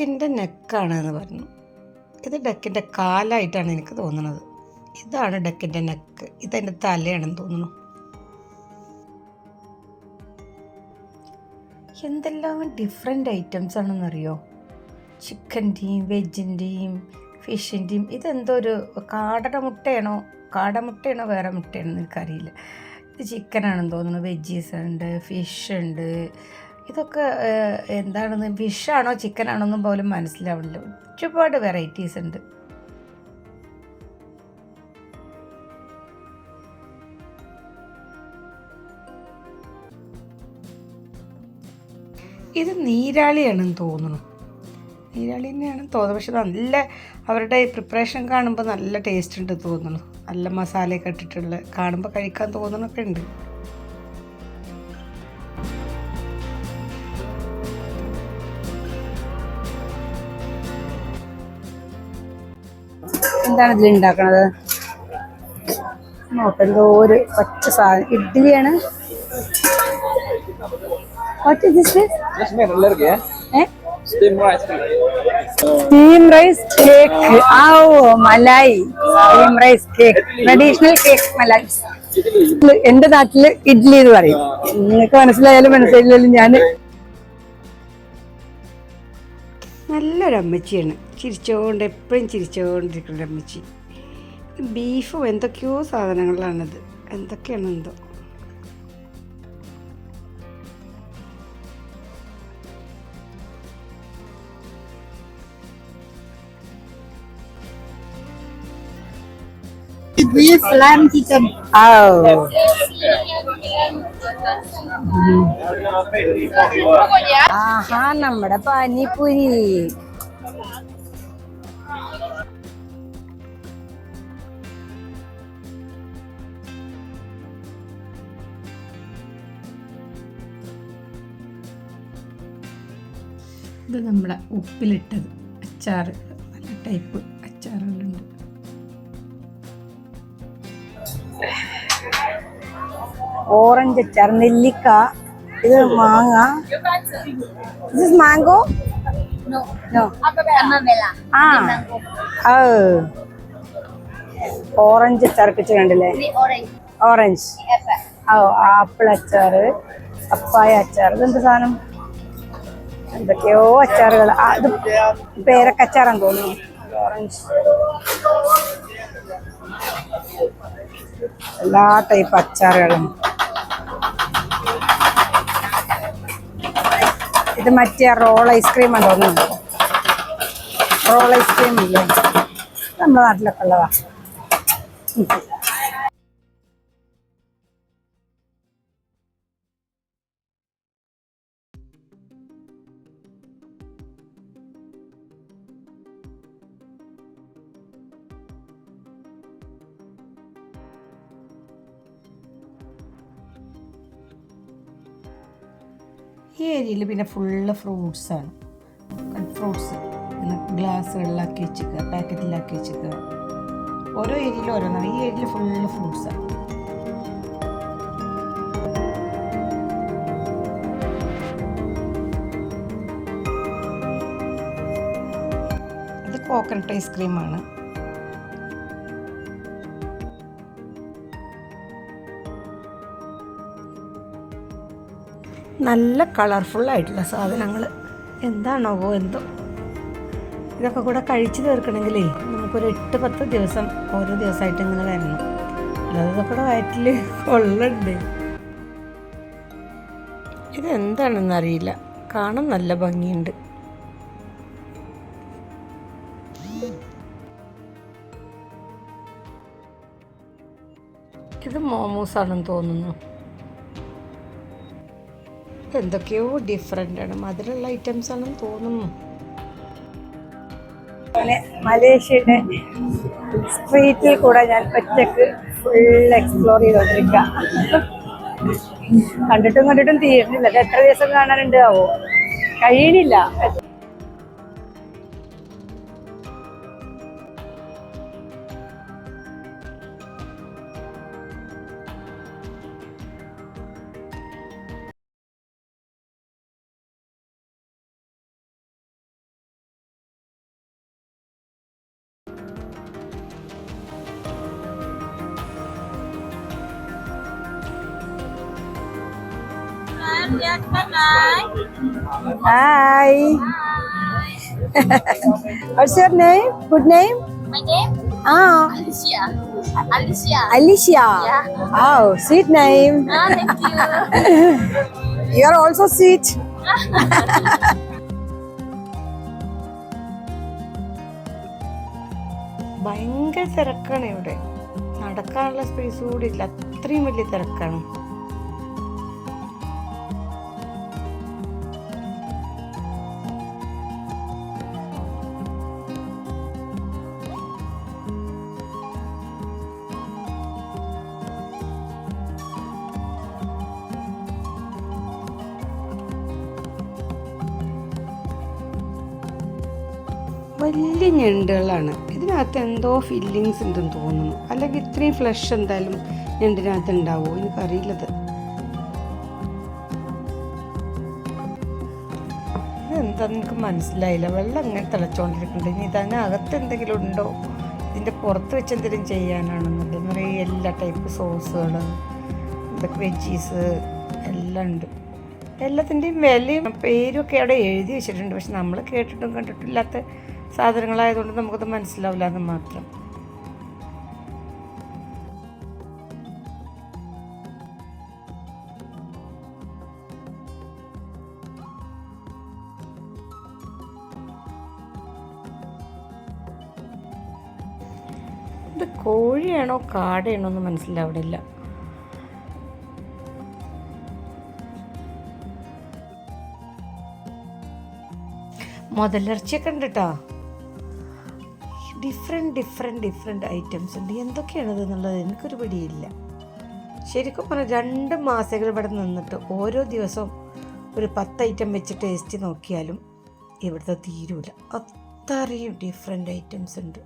ഡക്കിൻ്റെ നെക്കാണെന്ന് പറഞ്ഞു. ഇത് ഡക്കിൻ്റെ കാലായിട്ടാണ് എനിക്ക് തോന്നുന്നത്. ഇതാണ് ഡക്കിൻ്റെ നെക്ക്, ഇതെൻ്റെ തലയാണെന്ന് തോന്നുന്നു. എന്തെല്ലാം ഡിഫറെൻ്റ് ഐറ്റംസ് ആണെന്നറിയോ, ചിക്കൻ്റെയും വെജിൻ്റെയും ഫിഷിൻ്റെയും. ഇതെന്തോ ഒരു കാടമുട്ടയാണോ വേറെ മുട്ടയാണോ എനിക്കറിയില്ല. ഇത് ചിക്കനാണെന്ന് തോന്നുന്നു, വെജീസ് ഉണ്ട്, ഫിഷ് ഉണ്ട്. ഇതൊക്കെ എന്താണെന്ന്, ഫിഷാണോ ചിക്കനാണോന്നും പോലും മനസ്സിലാവില്ല. ഒരുപാട് വെറൈറ്റീസ് ഉണ്ട്. ഇത് നീരാളിയാണെന്ന് തോന്നുന്നു, നീരാളി തന്നെയാണെന്ന് തോന്നുന്നു. പക്ഷെ നല്ല അവരുടെ പ്രിപ്പറേഷൻ കാണുമ്പോൾ നല്ല ടേസ്റ്റ് ഉണ്ട് തോന്നുന്നു. നല്ല മസാലയൊക്കെ ഇട്ടിട്ടുള്ള, കാണുമ്പോൾ കഴിക്കാൻ തോന്നുന്നൊക്കെ ഉണ്ട്. എന്താണ് ഇതിൽ ഉണ്ടാക്കണത് നോക്കെന്തോ ഒരു പച്ച സാധനം, ഇഡ്ഡലിയാണ്. What is this? Just made a little bit. Steam rice cake. Steam rice cake. Oh, Malai. Steam rice cake. Traditional cake Malai. എന്റെ നാട്ടില് ഇഡ്ഡലി എന്ന് പറയും. നിങ്ങൾക്ക് മനസ്സിലായാലും മനസ്സിലായാലും ഞാൻ നല്ലൊരു അമ്മച്ചിയാണ്. എപ്പോഴും ചിരിച്ചോണ്ടിരിക്കുന്ന അമ്മച്ചി. ബീഫും എന്തൊക്കെയോ സാധനങ്ങളാണിത്, എന്തൊക്കെയാണെന്തോ. Beef lamb chicken. Oh. ആഹാ, നമ്മുടെ പാനിപൂരി. ഇത് നമ്മുടെ ഉപ്പിലിട്ടത് അച്ചാറ്, നല്ല ടൈപ്പ് അച്ചാറുകളുണ്ട്. ഓറഞ്ച് അച്ചാർ, നെല്ലിക്ക, ഇത് മാങ്ങ. This is mango? No. No. Amamela. Orange അച്ചാർ വെച്ചിട്ടുണ്ടല്ലേ. ഓറഞ്ച്. ആപ്പിൾ അച്ചാർ, പപ്പായ അച്ചാർ. ഇതെന്ത് സാധനം? എന്തൊക്കെയോ അച്ചാറുകൾ. ഇത് പേരക്കച്ചാറാന്ന് തോന്നുന്നു. ഓറഞ്ച്, എല്ലാ ടൈപ്പ് അച്ചാറുകളും. ഇത് മറ്റേ റോൾ ഐസ്ക്രീം ആണെന്ന് തോന്നുന്നു. റോൾ ഐസ്ക്രീം ഇല്ലേ, നമ്മുടെ നാട്ടിലൊക്കെ ഉള്ളതാ. ഈ ഏരിയയിൽ പിന്നെ ഫുള്ള് ഫ്രൂട്ട്സാണ്. ഫ്രൂട്ട്സ് ഗ്ലാസ്സുകളിലാക്കി വെച്ചിക്കുക, പാക്കറ്റിലാക്കി വെച്ചിക്കുക. ഓരോ ഏരിയയിൽ ഓരോന്നാണ്. ഈ ഏരിയയിൽ ഫുള്ള് ഫ്രൂട്ട്സാണ്. ഇത് കോക്കനട്ട് ഐസ്ക്രീമാണ്. നല്ല കളർഫുള്ളായിട്ടുള്ള സാധനങ്ങൾ. എന്താണോ എന്തോ. ഇതൊക്കെ കൂടെ കഴിച്ചു തീർക്കണമെങ്കിലേ നമുക്കൊരു 8-10 ദിവസം ഓരോ ദിവസമായിട്ട് ഇങ്ങനെ വരണം. അല്ലാതെ ഇതൊക്കെ വയറ്റിൽ കൊള്ളണ്ടേ. ഇതെന്താണെന്നറിയില്ല, കാണാൻ നല്ല ഭംഗിയുണ്ട്. ഇത് മോമോസാണെന്ന് തോന്നുന്നു. എന്തൊക്കെയോ ഡിഫറെൻ്റാണ്, മധുരമുള്ള ഐറ്റംസ് ആണെന്ന് തോന്നുന്നു. മലേഷ്യയുടെ സ്ട്രീറ്റിൽ കൂടെ ഞാൻ ഒറ്റക്ക് ഫുൾ എക്സ്പ്ലോർ ചെയ്തോണ്ടിരിക്കുക. കണ്ടിട്ടും തീരുന്നില്ല. അത് എത്ര ദിവസം കാണാനുണ്ട് ആവോ, കഴിയണില്ല. Hi. What's your name? Good name? My name Ah, Alicia. Alicia. Alicia. Yeah. Oh, sweet name. Thank you. You are also sweet. ഭയങ്കര തിരക്കാണ് ഇവിടെ. നടക്കാനുള്ള സ്പേസ് കൂടി ഇല്ല, അത്രയും വലിയ തിരക്കാണ്. വലിയ ഞണ്ടുകളാണ്. ഇതിനകത്ത് എന്തോ ഫില്ലിങ്സ് ഉണ്ടെന്ന് തോന്നുന്നു, അല്ലെങ്കിൽ ഇത്രയും ഫ്ലഷ് എന്തായാലും ഞണ്ടിനകത്ത് ഉണ്ടാവുമോ എനിക്കറിയില്ലത്. ഇതെന്താന്ന് എനിക്ക് മനസ്സിലായില്ല. വെള്ളം ഇങ്ങനെ തിളച്ചോണ്ടിരിക്കുന്നുണ്ട്. ഇനി ഇതിനകത്ത് എന്തെങ്കിലും ഉണ്ടോ, ഇതിൻ്റെ പുറത്ത് വെച്ച് എന്തെങ്കിലും ചെയ്യാനാണെന്നുണ്ട്. നിറയെ എല്ലാ ടൈപ്പ് സോസുകൾ, ഇതൊക്കെ വെജീസ് എല്ലാം ഉണ്ട്. എല്ലാത്തിൻ്റെയും വിലയും പേരൊക്കെ അവിടെ എഴുതി വെച്ചിട്ടുണ്ട്. പക്ഷെ നമ്മൾ കേട്ടിട്ടും കണ്ടിട്ടില്ലാത്ത സാധനങ്ങളായതുകൊണ്ട് നമുക്കത് മനസ്സിലാവില്ല എന്ന് മാത്രം. ഇത് കോഴിയാണോ കാടയാണോ എന്ന് മനസ്സിലാവില്ല. മുതലിറച്ചിയൊക്കെ ഉണ്ട് കേട്ടോ. ഡിഫറെൻറ്റ് ഐറ്റംസ് ഉണ്ട്. എന്തൊക്കെയാണത് എന്നുള്ളത് എനിക്കൊരു പിടിയില്ല. ശരിക്കും പറഞ്ഞാൽ 2 മാസങ്ങൾ ഇവിടെ നിന്നിട്ട് ഓരോ ദിവസവും ഒരു 10 ഐറ്റം വെച്ച് ടേസ്റ്റ് നോക്കിയാലും ഇവിടുത്തെ തീരൂല. അത്രയും ഡിഫറെൻറ്റ് ഐറ്റംസ് ഉണ്ട്.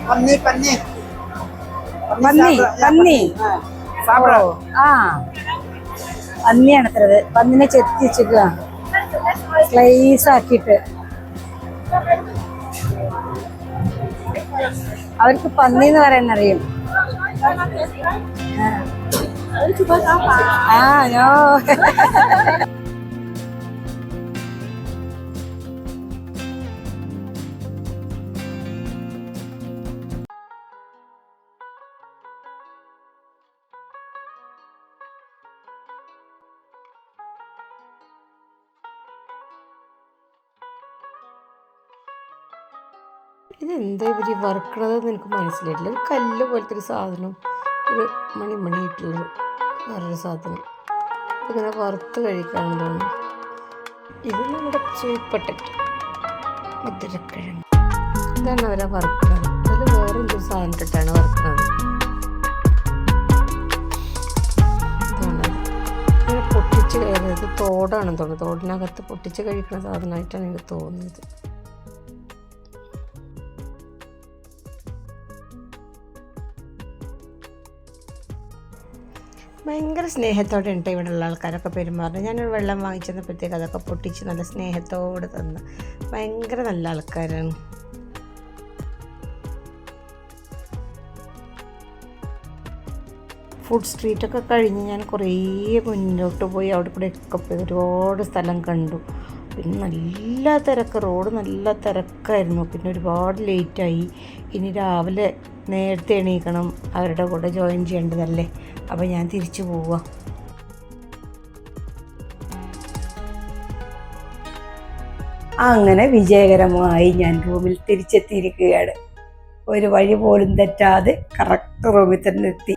പന്നി പന്നി പന്നി പന്നി സാപ്പിട ആ പന്നിയാണ് അത്രത്. പന്നിനെ ചെത്തി വെച്ചിട്ട് സ്ലൈസ് ആക്കിയിട്ട് അവർക്ക് പന്നി എന്ന് പറയാൻ അറിയും. ആ നോ ഇതെന്താ ഇവർ വറുക്കണതെന്ന് എനിക്ക് മനസ്സിലായിട്ടില്ല. ഒരു കല്ല് പോലത്തെ ഒരു സാധനം, ഒരു മണിയായിട്ടുള്ളൊരു വേറൊരു സാധനം. ഇതിങ്ങനെ വറുത്ത് കഴിക്കാമെന്ന് തോന്നുന്നു. ഇത് നമ്മുടെ സ്വീറ്റ് പൊട്ടറ്റോ, മുതിരക്കിഴങ്ങ്. ഇതാണ് അവരെ വറുക്കുന്നത്. അതിൽ വേറെ എന്തൊരു സാധനം ഇട്ടിട്ടാണ് വറുക്കുന്നത്. ഇതാണ് ഇങ്ങനെ പൊട്ടിച്ച് കഴിയുന്നത്. തോടാണെന്ന് തോന്നുന്നു. തോടിനകത്ത് പൊട്ടിച്ച് കഴിക്കുന്ന സാധനമായിട്ടാണ് എനിക്ക് തോന്നുന്നത്. ഭയങ്കര സ്നേഹത്തോടെ ഉണ്ട് ഇവിടെയുള്ള ആൾക്കാരൊക്കെ പെരുമാറുന്നത്. ഞാനൊരു വെള്ളം വാങ്ങിച്ചപ്പോഴത്തേക്ക് അതൊക്കെ പൊട്ടിച്ച് നല്ല സ്നേഹത്തോടെ തന്ന്. ഭയങ്കര നല്ല ആൾക്കാരാണ്. ഫുഡ് സ്ട്രീറ്റൊക്കെ കഴിഞ്ഞ് ഞാൻ കുറേ മുന്നോട്ട് പോയി. അവിടെ കൂടെ ഒക്കെ പോയി ഒരുപാട് സ്ഥലം കണ്ടു. പിന്നെ നല്ല തിരക്ക്, റോഡ് നല്ല തിരക്കായിരുന്നു. പിന്നെ ഒരുപാട് ലേറ്റായി. ഇനി രാവിലെ നേരത്തെ എണീക്കണം, അവരുടെ കൂടെ ജോയിൻ ചെയ്യേണ്ടതല്ലേ. അപ്പോൾ ഞാൻ തിരിച്ചു പോവുക. അങ്ങനെ വിജയകരമായി ഞാൻ റൂമിൽ തിരിച്ചെത്തിയിരിക്കുകയാണ്. ഒരു വഴി പോലും തെറ്റാതെ കറക്റ്റ് റൂമിൽ തന്നെ എത്തി.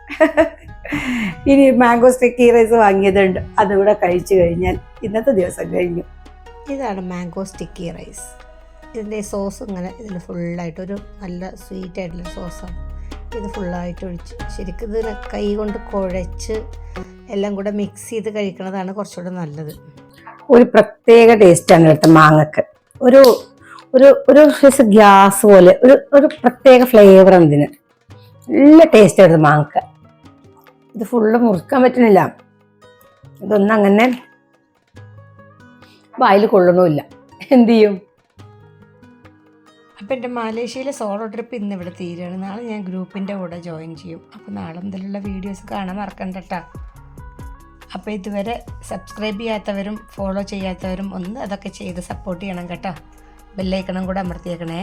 ഇനി മാംഗോ സ്റ്റിക്കി റൈസ് വാങ്ങിയതുണ്ട്, അതുകൂടെ കഴിച്ചു കഴിഞ്ഞാൽ ഇന്നത്തെ ദിവസം കഴിഞ്ഞു. ഇതാണ് മാംഗോ സ്റ്റിക്കി റൈസ്. ഇതിൻ്റെ സോസ് ഇങ്ങനെ ഇതിൽ ഫുള്ളായിട്ടൊരു നല്ല സ്വീറ്റ് ആയിട്ടുള്ള സോസാണ്. ഇത് ഫുള്ളായിട്ട് ഒഴിച്ച് ശരിക്കും ഇത് കൈ കൊണ്ട് കുഴച്ച് എല്ലാം കൂടെ മിക്സ് ചെയ്ത് കഴിക്കുന്നതാണ് കുറച്ചുകൂടെ നല്ലത്. ഒരു പ്രത്യേക ടേസ്റ്റാണ് ഇവിടുത്തെ മാങ്ങക്ക്. ഒരു ഒരു ഒരു ഗ്യാസ് പോലെ ഒരു പ്രത്യേക ഫ്ലേവറാണ് ഇതിന്. നല്ല ടേസ്റ്റ് ആയിരുന്നു മാങ്ങക്ക്. ഇത് ഫുള്ള് മുറിക്കാൻ പറ്റുന്നില്ല, ഇതൊന്നും അങ്ങനെ വായിൽ കൊള്ളണമില്ല, എന്ത് ചെയ്യും. അപ്പം എൻ്റെ മലേഷ്യയിലെ സോളോ ട്രിപ്പ് ഇന്ന് ഇവിടെ തീരുകയാണ്. നാളെ ഞാൻ ഗ്രൂപ്പിൻ്റെ കൂടെ ജോയിൻ ചെയ്യും. അപ്പോൾ നാളെ മുതലുള്ള വീഡിയോസ് കാണാൻ മറക്കണ്ട കേട്ടോ. അപ്പോൾ ഇതുവരെ സബ്സ്ക്രൈബ് ചെയ്യാത്തവരും ഫോളോ ചെയ്യാത്തവരും ഒന്ന് അതൊക്കെ ചെയ്ത് സപ്പോർട്ട് ചെയ്യണം കേട്ടോ. ബെല്ലൈക്കണം കൂടെ അമർത്തിയേക്കണേ.